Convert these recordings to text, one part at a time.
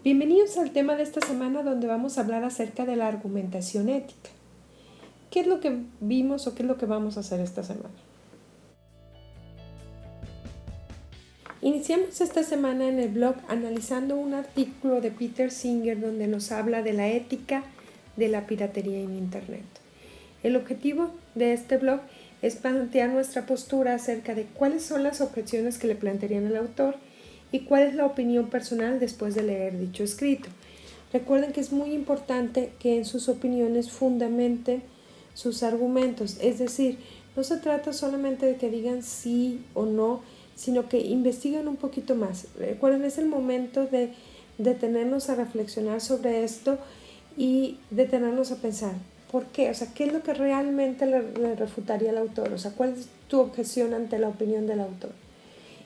Bienvenidos al tema de esta semana donde vamos a hablar acerca de la argumentación ética. ¿Qué es lo que vimos o qué es lo que vamos a hacer esta semana? Iniciamos esta semana en el blog analizando un artículo de Peter Singer donde nos habla de la ética de la piratería en Internet. El objetivo de este blog es plantear nuestra postura acerca de cuáles son las objeciones que le plantearían el autor y cuál es la opinión personal después de leer dicho escrito. Recuerden que es muy importante que en sus opiniones fundamenten sus argumentos, es decir, no se trata solamente de que digan sí o no, sino que investiguen un poquito más. Recuerden, es el momento de detenernos a reflexionar sobre esto y detenernos a pensar, ¿por qué? O sea, ¿qué es lo que realmente le refutaría al autor? O sea, ¿cuál es tu objeción ante la opinión del autor?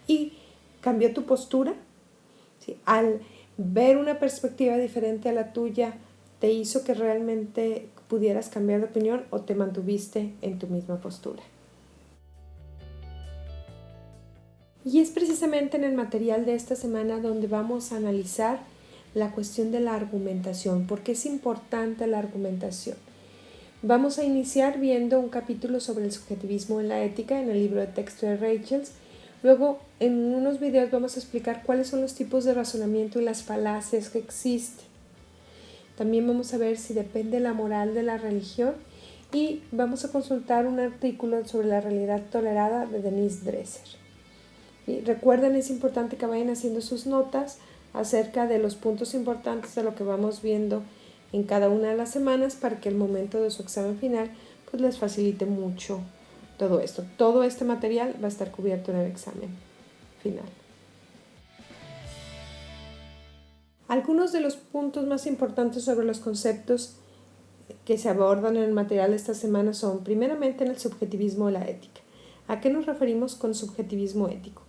Y cambió tu postura, ¿sí? Al ver una perspectiva diferente a la tuya, ¿te hizo que realmente pudieras cambiar de opinión o te mantuviste en tu misma postura? Y es precisamente en el material de esta semana donde vamos a analizar la cuestión de la argumentación, porque es importante la argumentación. Vamos a iniciar viendo un capítulo sobre el subjetivismo en la ética en el libro de texto de Rachels. Luego, en unos videos vamos a explicar cuáles son los tipos de razonamiento y las falacias que existen. También vamos a ver si depende la moral de la religión y vamos a consultar un artículo sobre la realidad tolerada de Denise Dresser. Y recuerden, es importante que vayan haciendo sus notas acerca de los puntos importantes de lo que vamos viendo en cada una de las semanas para que el momento de su examen final pues les facilite mucho todo esto. Todo este material va a estar cubierto en el examen final. Algunos de los puntos más importantes sobre los conceptos que se abordan en el material de esta semana son, primeramente, en el subjetivismo de la ética. ¿A qué nos referimos con subjetivismo ético?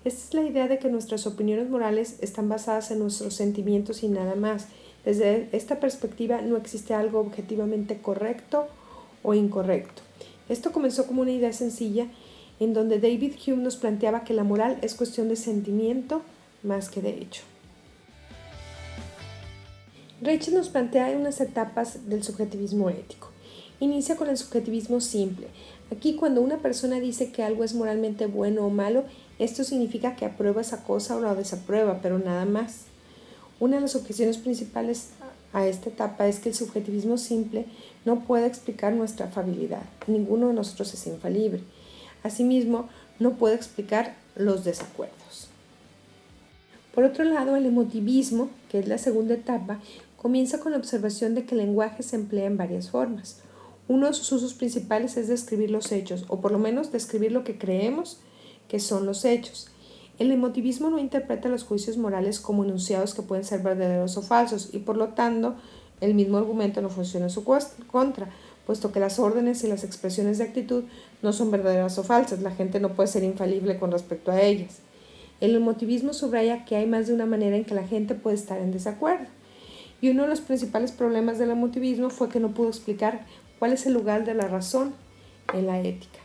Esta es la idea de que nuestras opiniones morales están basadas en nuestros sentimientos y nada más. Desde esta perspectiva no existe algo objetivamente correcto o incorrecto. Esto comenzó como una idea sencilla en donde David Hume nos planteaba que la moral es cuestión de sentimiento más que de hecho. Rachel nos plantea unas etapas del subjetivismo ético. Inicia con el subjetivismo simple. Aquí, cuando una persona dice que algo es moralmente bueno o malo, esto significa que aprueba esa cosa o la desaprueba, pero nada más. Una de las objeciones principales a esta etapa es que el subjetivismo simple no puede explicar nuestra afabilidad. Ninguno de nosotros es infalible. Asimismo, no puede explicar los desacuerdos. Por otro lado, el emotivismo, que es la segunda etapa, comienza con la observación de que el lenguaje se emplea en varias formas. Uno de sus usos principales es describir los hechos, o por lo menos describir lo que creemos que son los hechos. El emotivismo no interpreta los juicios morales como enunciados que pueden ser verdaderos o falsos, y por lo tanto el mismo argumento no funciona en su contra, puesto que las órdenes y las expresiones de actitud no son verdaderas o falsas. La gente no puede ser infalible con respecto a ellas. El emotivismo subraya que hay más de una manera en que la gente puede estar en desacuerdo. Y uno de los principales problemas del emotivismo fue que no pudo explicar cuál es el lugar de la razón en la ética.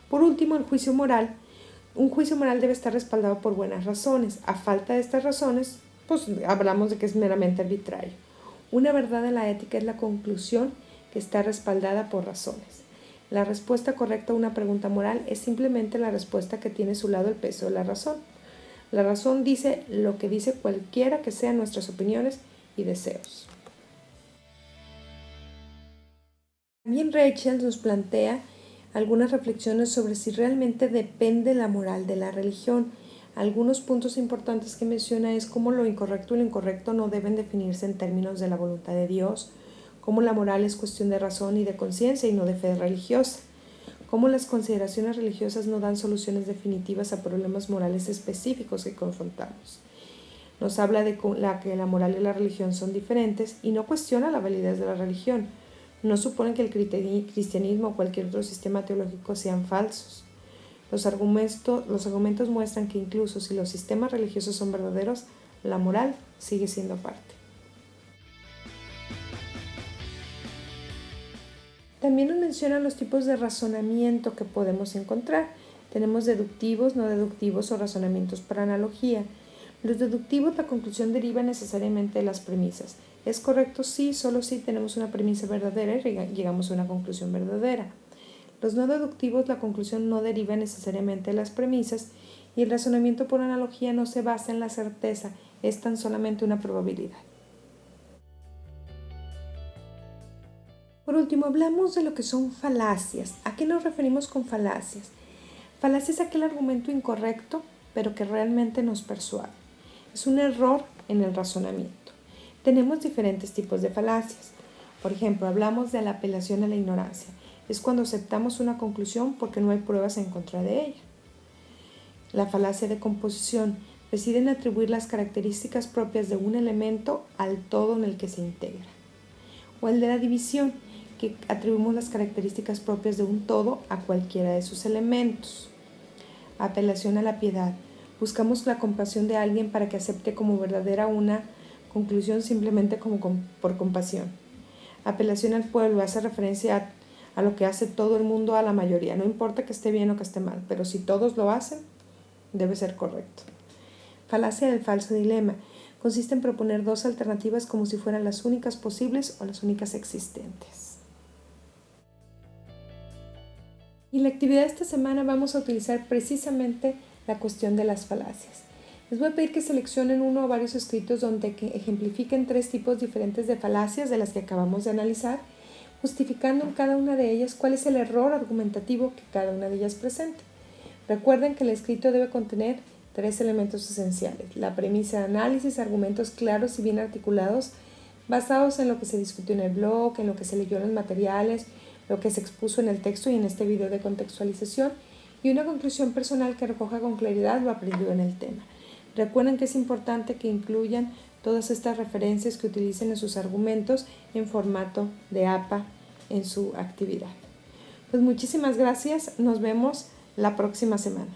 Por último, el juicio moral. Un juicio moral debe estar respaldado por buenas razones. A falta de estas razones, pues hablamos de que es meramente arbitrario. Una verdad en la ética es la conclusión que está respaldada por razones. La respuesta correcta a una pregunta moral es simplemente la respuesta que tiene a su lado el peso de la razón. La razón dice lo que dice cualquiera que sean nuestras opiniones y deseos. También Rachel nos plantea algunas reflexiones sobre si realmente depende la moral de la religión. Algunos puntos importantes que menciona es cómo lo incorrecto y lo incorrecto no deben definirse en términos de la voluntad de Dios, cómo la moral es cuestión de razón y de conciencia y no de fe religiosa, cómo las consideraciones religiosas no dan soluciones definitivas a problemas morales específicos que confrontamos. Nos habla de que la moral y la religión son diferentes y no cuestiona la validez de la religión. No supone que el cristianismo o cualquier otro sistema teológico sean falsos. Los argumentos muestran que incluso si los sistemas religiosos son verdaderos, la moral sigue siendo parte. También nos menciona los tipos de razonamiento que podemos encontrar. Tenemos deductivos, no deductivos o razonamientos por analogía. Los deductivos, la conclusión deriva necesariamente de las premisas. ¿Es correcto? Sí, solo si tenemos una premisa verdadera y llegamos a una conclusión verdadera. Los no deductivos, la conclusión no deriva necesariamente de las premisas y el razonamiento por analogía no se basa en la certeza, es tan solamente una probabilidad. Por último, hablamos de lo que son falacias. ¿A qué nos referimos con falacias? Falacia es aquel argumento incorrecto, pero que realmente nos persuade. Es un error en el razonamiento. Tenemos diferentes tipos de falacias. Por ejemplo, hablamos de la apelación a la ignorancia. Es cuando aceptamos una conclusión porque no hay pruebas en contra de ella. La falacia de composición reside en atribuir las características propias de un elemento al todo en el que se integra. O el de la división, que atribuimos las características propias de un todo a cualquiera de sus elementos. Apelación a la piedad. Buscamos la compasión de alguien para que acepte como verdadera una conclusión simplemente por compasión. Apelación al pueblo hace referencia a lo que hace todo el mundo, a la mayoría. No importa que esté bien o que esté mal, pero si todos lo hacen, debe ser correcto. Falacia del falso dilema. Consiste en proponer dos alternativas como si fueran las únicas posibles o las únicas existentes. Y en la actividad de esta semana vamos a utilizar precisamente la cuestión de las falacias. Les voy a pedir que seleccionen uno o varios escritos donde ejemplifiquen 3 tipos diferentes de falacias de las que acabamos de analizar, justificando en cada una de ellas cuál es el error argumentativo que cada una de ellas presenta. Recuerden que el escrito debe contener 3 elementos esenciales: la premisa de análisis, argumentos claros y bien articulados, basados en lo que se discutió en el blog, en lo que se leyó en los materiales, lo que se expuso en el texto y en este video de contextualización, y una conclusión personal que recoja con claridad lo aprendido en el tema. Recuerden que es importante que incluyan todas estas referencias que utilicen en sus argumentos en formato de APA en su actividad. Pues muchísimas gracias, nos vemos la próxima semana.